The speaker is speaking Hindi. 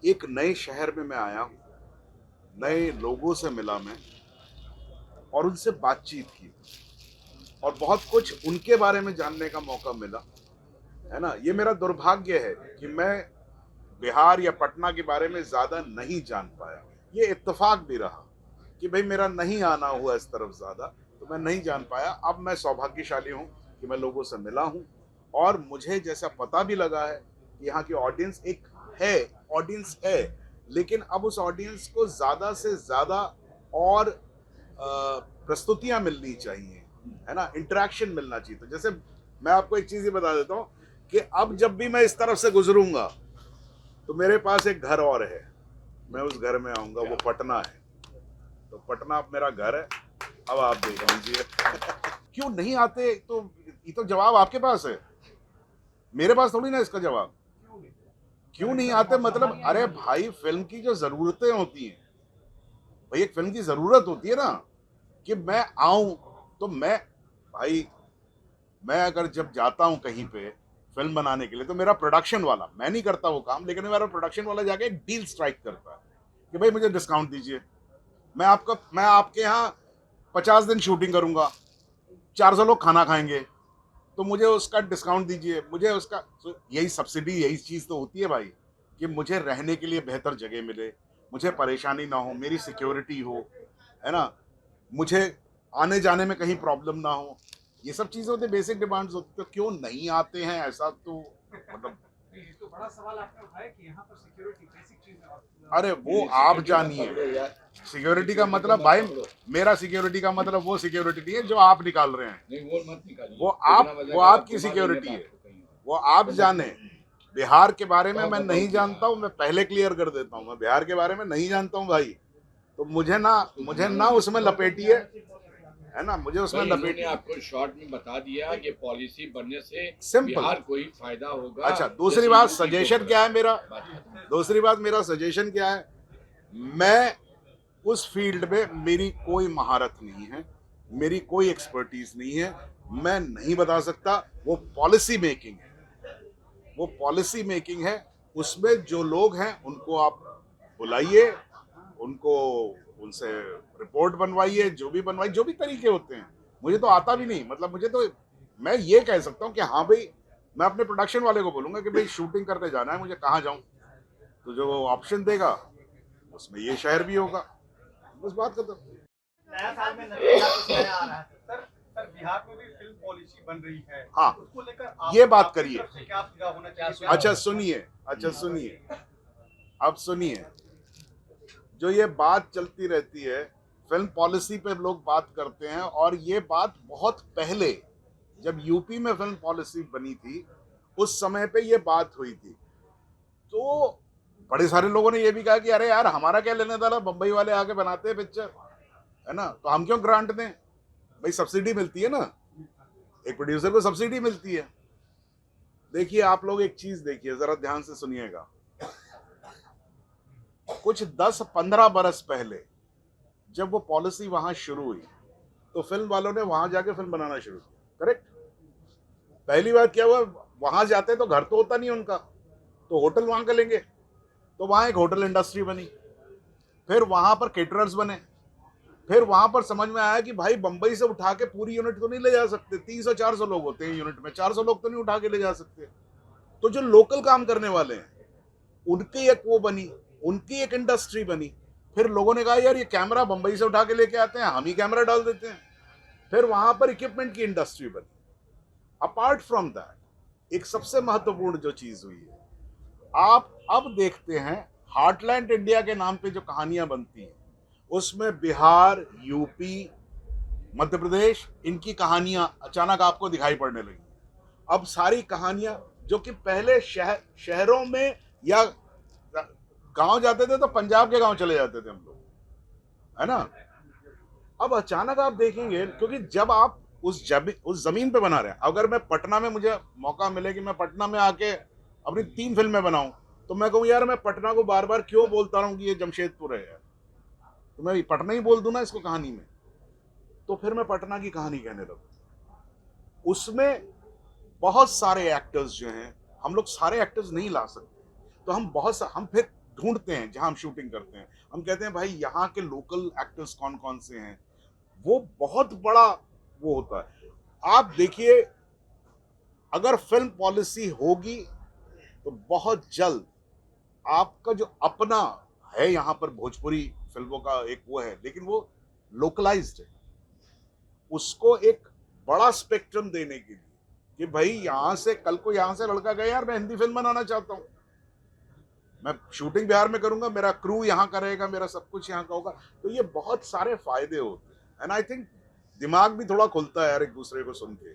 एक नए शहर में मैं आया हूँ, नए लोगों से मिला मैं और उनसे बातचीत की और बहुत कुछ उनके बारे में जानने का मौका मिला, है ना? ये मेरा दुर्भाग्य है कि मैं बिहार या पटना के बारे में ज़्यादा नहीं जान पाया। ये इत्तेफ़ाक भी रहा कि भई मेरा नहीं आना हुआ इस तरफ ज़्यादा, तो मैं नहीं जान पाया। अब मैं सौभाग्यशाली हूँ कि मैं लोगों से मिला हूँ और मुझे जैसा पता भी लगा है कि यहाँ की ऑडियंस एक है, ऑडियंस है, लेकिन अब उस ऑडियंस को ज़्यादा से ज़्यादा और प्रस्तुतियाँ मिलनी चाहिए, है ना? इंटरैक्शन मिलना चाहिए। तो जैसे मैं आपको एक चीज़ ये बता देता हूँ कि अब जब भी मैं इस तरफ से गुज़रूँगा, तो मेरे पास एक घर और है। मैं उस घर में आऊँगा, वो पटना है। तो पटना अब मेरा घर है, अब आप देख लीजिए। क्यों नहीं आते? तो ये तो जवाब आपके पास है, मेरे पास थोड़ी ना इसका जवाब। क्यों नहीं आते मतलब, अरे भाई फ़िल्म की जो ज़रूरतें होती हैं, भाई एक फ़िल्म की ज़रूरत होती है ना कि मैं आऊँ, तो भाई मैं अगर जब जाता हूँ कहीं पे फ़िल्म बनाने के लिए, तो मेरा प्रोडक्शन वाला, मैं नहीं करता वो काम, लेकिन मेरा प्रोडक्शन वाला जाके एक डील स्ट्राइक करता है कि भाई मुझे डिस्काउंट दीजिए। मैं आपके यहाँ 50 दिन शूटिंग करूँगा, 400 लोग खाना खाएँगे, तो मुझे उसका डिस्काउंट दीजिए, मुझे उसका तो यही सब्सिडी, यही चीज़ तो होती है भाई, कि मुझे रहने के लिए बेहतर जगह मिले, मुझे परेशानी ना हो, मेरी सिक्योरिटी हो, है ना? मुझे आने-जाने में कहीं प्रॉब्लम ना हो। ये सब चीज़ें होती हैं, बेसिक डिमांड्स होती हैं, तो क्यों नहीं आते हैं ऐसा तो मतलब ये तो बड़ा सवाल आपने उठाया कि यहाँ पर सिक्योरिटी बेसिक चीज है अरे वो आप जानिए। सिक्योरिटी का मतलब भाई, मेरा सिक्योरिटी का मतलब वो सिक्योरिटी नहीं है जो आप निकाल रहे हैं। नहीं वो मत निकालिए, वो आपकी सिक्योरिटी है, वो आप जाने। बिहार के बारे में मैं नहीं जानता हूँ, मैं पहले क्लियर कर देता हूँ, मैं बिहार के बारे में नहीं जानता हूँ भाई। तो मुझे ना उसमें लपेटिए, है ना? मुझे उसमें भाई इन्होंने लपेटिए। आपको शॉर्ट में बता दिया कि पॉलिसी बनने से सिंपल। बिहार को ही फायदा होगा। अच्छा, दूसरी जैसे बात यूपी को सजेशन हो क्या रहा है मेरा? बात खत्म। दूसरी बात मेरा सजेशन क्या है? मैं उस फील्ड में मेरी कोई महारत नहीं है, मेरी कोई एक्सपर्टीज नहीं है, मैं नहीं बता सकता। वो पॉलिसी मेकिंग है, वो पॉलिसी मेकिंग है। उसमें जो लोग हैं उनको आप बुलाइए, उनको उनसे रिपोर्ट बनवाइए, जो भी बनवाइए, जो भी तरीके होते हैं। मुझे तो आता भी नहीं, मतलब मुझे तो, मैं ये कह सकता हूँ कि हाँ भाई, मैं अपने प्रोडक्शन वाले को बोलूंगा कि भाई शूटिंग करने जाना है, मुझे कहाँ जाऊँ? तो जो ऑप्शन देगा उसमें ये शहर भी होगा, बस बात खत्म। नया साल में नया कुछ नया आ रहा है सर। सर बिहार में भी फिल्म पॉलिसी बन रही है, हाँ, उसको लेकर ये बात आपकी करिए। तरफ से क्या सुझाव होना चाहिए? अच्छा सुनिए, अच्छा सुनिए, अब सुनिए। जो ये बात चलती रहती है, फिल्म पॉलिसी पे लोग बात करते हैं, और ये बात बहुत पहले, जब यूपी में फिल्म पॉलिसी बनी थी, उस समय पे ये बात हुई थी। तो बड़े सारे लोगों ने ये भी कहा कि अरे यार हमारा क्या लेने देना, बम्बई वाले आके बनाते हैं पिक्चर, है ना? तो हम क्यों ग्रांट दें? भाई सब्सिडी मिलती है ना, एक प्रोड्यूसर को सब्सिडी मिलती है। देखिए आप लोग एक चीज देखिए, जरा ध्यान से सुनिएगा। कुछ 10-15 बरस पहले जब वो पॉलिसी वहां शुरू हुई, तो फिल्म वालों ने वहां जाके फिल्म बनाना शुरू किया, करेक्ट? पहली बात क्या हुआ, वहां जाते तो घर तो होता नहीं उनका, तो होटल वहां का लेंगे, तो वहां एक होटल इंडस्ट्री बनी। फिर वहां पर केटरर्स बने। फिर वहां पर समझ में आया कि भाई बंबई से उठा के पूरी यूनिट तो नहीं ले जा सकते, 300-400 लोग होते हैं यूनिट में, 400 लोग तो नहीं उठा के ले जा सकते। तो जो लोकल काम करने वाले हैं उनकी एक वो बनी, उनकी एक इंडस्ट्री बनी। फिर लोगों ने कहा यार ये कैमरा बंबई से उठा के लेके आते हैं, हम ही कैमरा डाल देते हैं। फिर वहां पर इक्विपमेंट की इंडस्ट्री बनी। अपार्ट फ्रॉम दैट, एक सबसे महत्वपूर्ण जो चीज हुई है, आप अब देखते हैं हार्टलैंड इंडिया के नाम पे जो कहानियां बनती हैं, उसमें बिहार, यूपी, मध्य प्रदेश, इनकी कहानियां अचानक आपको दिखाई पड़ने लगी। अब सारी कहानियां, जो कि पहले शहरों में या गांव जाते थे तो पंजाब के गांव चले जाते थे हम लोग, है ना? अब अचानक आप देखेंगे, क्योंकि जब आप उस जमीन पे बना रहे हैं, अगर मैं पटना में, मुझे मौका मिले कि मैं पटना में आके अपनी 3 फिल्में बनाऊं, तो मैं कहूँ यार मैं पटना को बार बार क्यों बोलता रहूं कि ये जमशेदपुर है यार, तो मैं पटना ही बोल दूं ना इसको कहानी में। तो फिर मैं पटना की कहानी कहने लगूं। उसमें बहुत सारे एक्टर्स जो हैं, हम लोग सारे एक्टर्स नहीं ला सकते, तो हम फिर ढूंढते हैं जहां हम शूटिंग करते हैं, हम कहते हैं भाई यहाँ के लोकल एक्टर्स कौन कौन से हैं, वो बहुत बड़ा वो होता है। आप देखिए, अगर फिल्म पॉलिसी होगी तो बहुत जल्द आपका जो अपना है यहाँ पर भोजपुरी फिल्मों का एक वो है, लेकिन वो लोकलाइज्ड है, उसको एक बड़ा स्पेक्ट्रम देने के लिए कि भाई यहां से कल को यहां से लड़का गया यार मैं हिंदी फिल्म बनाना चाहता हूं, मैं शूटिंग बिहार में करूंगा, मेरा क्रू यहाँ का रहेगा, मेरा सब कुछ यहाँ का होगा, तो ये बहुत सारे फायदे होते हैं। एंड आई थिंक दिमाग भी थोड़ा खुलता है यार एक दूसरे को सुन के।